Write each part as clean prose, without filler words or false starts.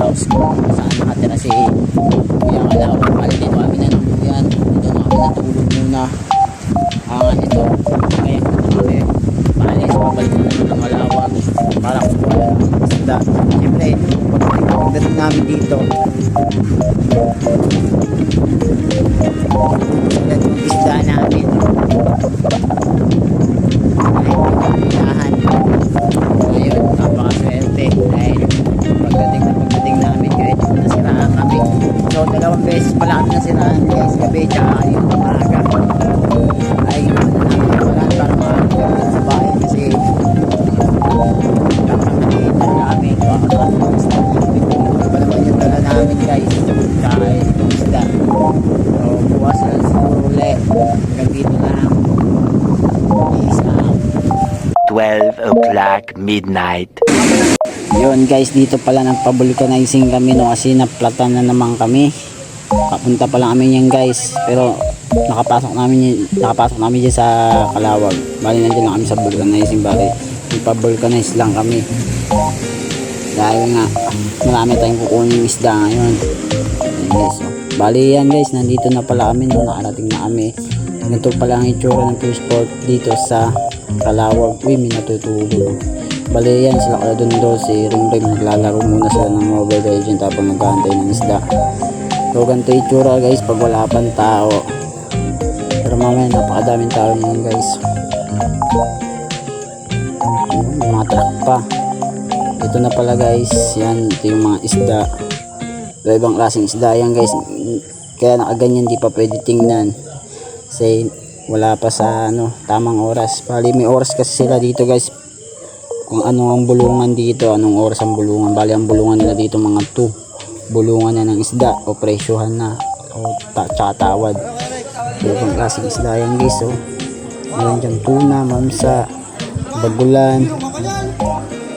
house kung saan nakatira si Kuya Kalawag. Bali dito kami na yan, dito na kami natulog muna ang ito. Kaya kami bali sa pabalik na naman ng Kalawag para kukuha ng isda. Siyempre pagdating namin dito agad yung isda namin ay pinahan. Ngayon napakaswerte dahil pagdating namin kahit nasiraan kami. So dalawang beses pala kami nasiraan guys, gabi tsaka yung umaga ay namin naman para makakagalit sa bahay kasi kakamatiin na namin pa naman yung dala namin guys tsaka itong isda. So bukas na siguro ulit hanggang dito lang. Peace out. 12 o'clock midnight. Yun guys, dito pala nagpa-vulcanizing kami no kasi naplatan na naman kami. Papunta pa lang kami yan guys, pero nakapasok namin dyan sa Kalawag. Bali nandiyan lang kami sa vulcanizing, bali ipa-vulcanize lang kami dahil nga marami tayong kukunin isda ngayon. Ayan guys, so, bali yan guys, nandito na pala kami no, nakarating na kami. Ganito pala ang itsura ng fish port dito sa Kalawag. Uy, may natutulog. Bali yan, sila kala doon si Ring naglalaro muna sila ng Mobile Legends tapos nag-aantay ng isda. So ganito itsura guys pag wala pang tao, pero mamaya napakadaming tao ngayon guys. May mga truck pa. Ito na pala guys, yan, ito yung mga isda, ibang klaseng isda yan guys, kaya nakaganyan di pa pwede tingnan kasi wala pa sa tamang oras. Bali may oras kasi sila dito guys kung ano ang bulungan dito, anong oras ang bulungan. Bali ang bulungan nila dito mga 2 bulungan na ng isda o presyohan na o tsaka tawad. Ibang klaseng isda yan guys. So meron dyan tuna, mamsa, bagulan,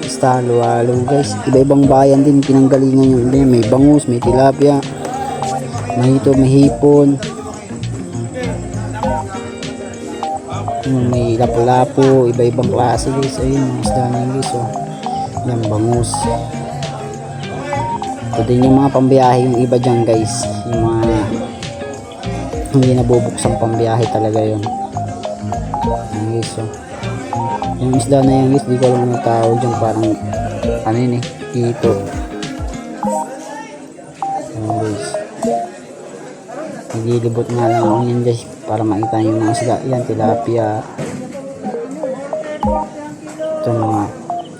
isda, luwalo guys. Iba-ibang bayan din pinanggalingan yung may bangus, may tilapia, may hipon, may lapu-lapu, iba-ibang klase guys. Ayun mga isda na yun guys. So yan, bangus. Ito din yung mga pambiyahe yung iba dyan guys, yung mga hindi nabubuksang pambiyahe talaga yun. Yan guys. So yung isda na yan guys, di ko alam ang tawag dyan, parang ano yun dito. Yan guys, naglilibot nga lang ako yan guys para makita yung mga isda. Yan, tilapia, ito mga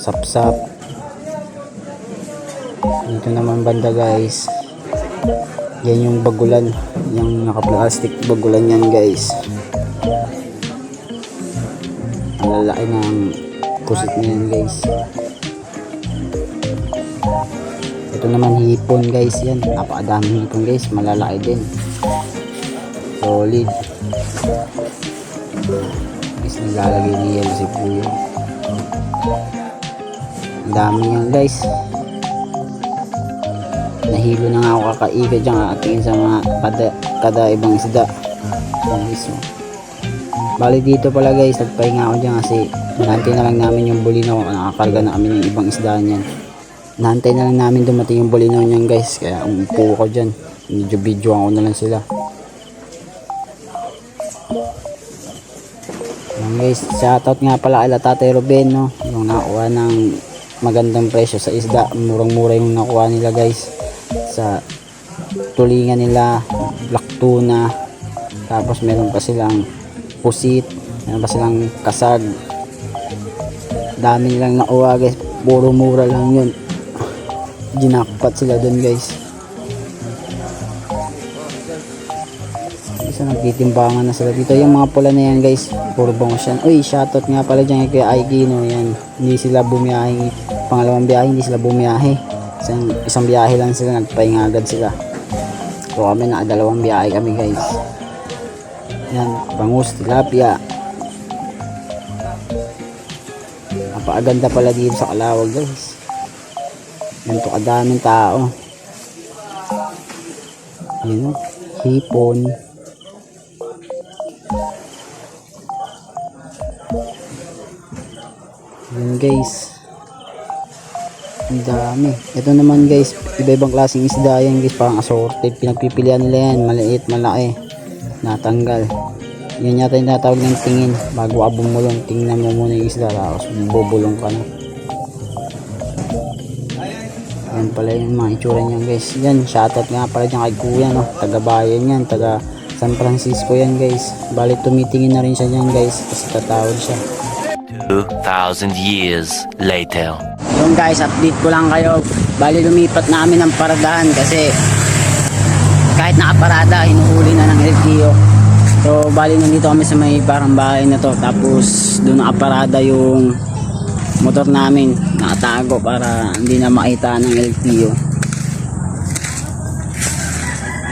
sapsap. Dito naman banda guys, yan yung bagulan, yung naka-plastic bagulan yan guys. Ang lalaki ng pusit na yan guys. Ito naman hipon guys, yan, napakadaming hipon guys, malalaki din, solid guys. Naglalagay ni yellow si Puyo, ang dami yan guys. Nahilo na nga ako kakaiga dyan, kakatingin sa mga kada ibang isda. So, bali dito pala guys, nagpahinga ako dyan kasi nahantay na lang namin yung bulinaw. Nakakarga na kami ng ibang isda niyan. Nahantay na lang namin dumating yung bulinaw niyan guys, kaya umupo ko dyan, video ko na lang sila. Yan guys, shoutout nga pala kay Tatay Ruben no, yung nakuha ng magandang presyo sa isda. Murang-mura yung nakuha nila guys sa tulingan nila, black tuna, tapos meron pa silang pusit, meron pa silang kasag. Dami nilang nakuha guys, puro mura lang yun, ginakpat sila dun guys. So nagtitimbangan na sila dito. Yung mga pula na yan guys, puro bangos yan. Uy, shoutout nga pala dyan kay Aiki no, yan, hindi sila bumiyahe, pangalawang biyahe hindi sila bumiyahe, isang biyahe lang sila, nagpahinga agad sila. So kami nakadalawang biyahe kami guys. Yan, bangus, tilapia. Napakaganda pala dito sa Kalawag guys. Ganito kadaming tao. Yun o, hipon. Yun guys. Ang dami. Ito naman guys, iba-ibang klaseng isda yan guys, parang assorted. Pinagpipilian nila yan, maliit, malaki. Natanggal. Yan yata yung natawag ng tingin. Bago ka bumulong, tingnan mo muna yung isda, tapos bubulong ka na. Yan pala yung mga itsura niyan guys. Yan, shoutout nga pala dyan kay kuya, no? Taga bayan yan, taga San Francisco yan guys. Bali tumitingin na rin siya dyan guys, kasi tatawag siya. 2,000 years later. Yung guys, update ko lang kayo. Bali lumipat na kami ng paradahan kasi kahit nakaparada, hinuhuli na ng LTO. So bali nandito kami sa may parang bahay na to. Tapos doon nakaparada yung motor namin, nakatago para hindi na makita ng LTO.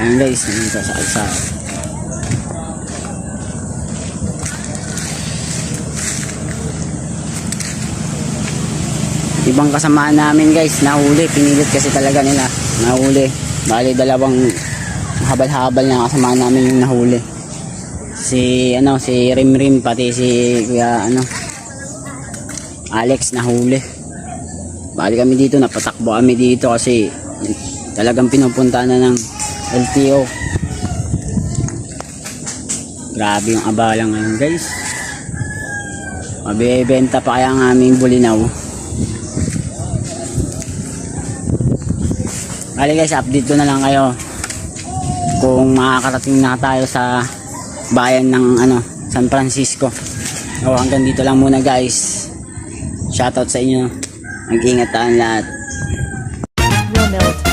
Ayun guys, nandito sa kalsada. Ibang kasamaan namin guys, nahuli, pinilit kasi talaga nila, nahuli. Bali dalawang habal-habal na kasamaan namin yung nahuli. Si Rimrim pati si Kuya Alex nahuli. Bali kami dito, napatakbo kami dito kasi talagang pinupunta na ng LTO. Grabe yung abala ngayon guys. Mabibenta pa kaya ang aming bulinaw. Bali guys, update ko na lang kayo kung makakarating na tayo sa bayan ng San Francisco. O hanggang dito lang muna guys. Shoutout sa inyo. Mag-ingat tayong lahat. Romel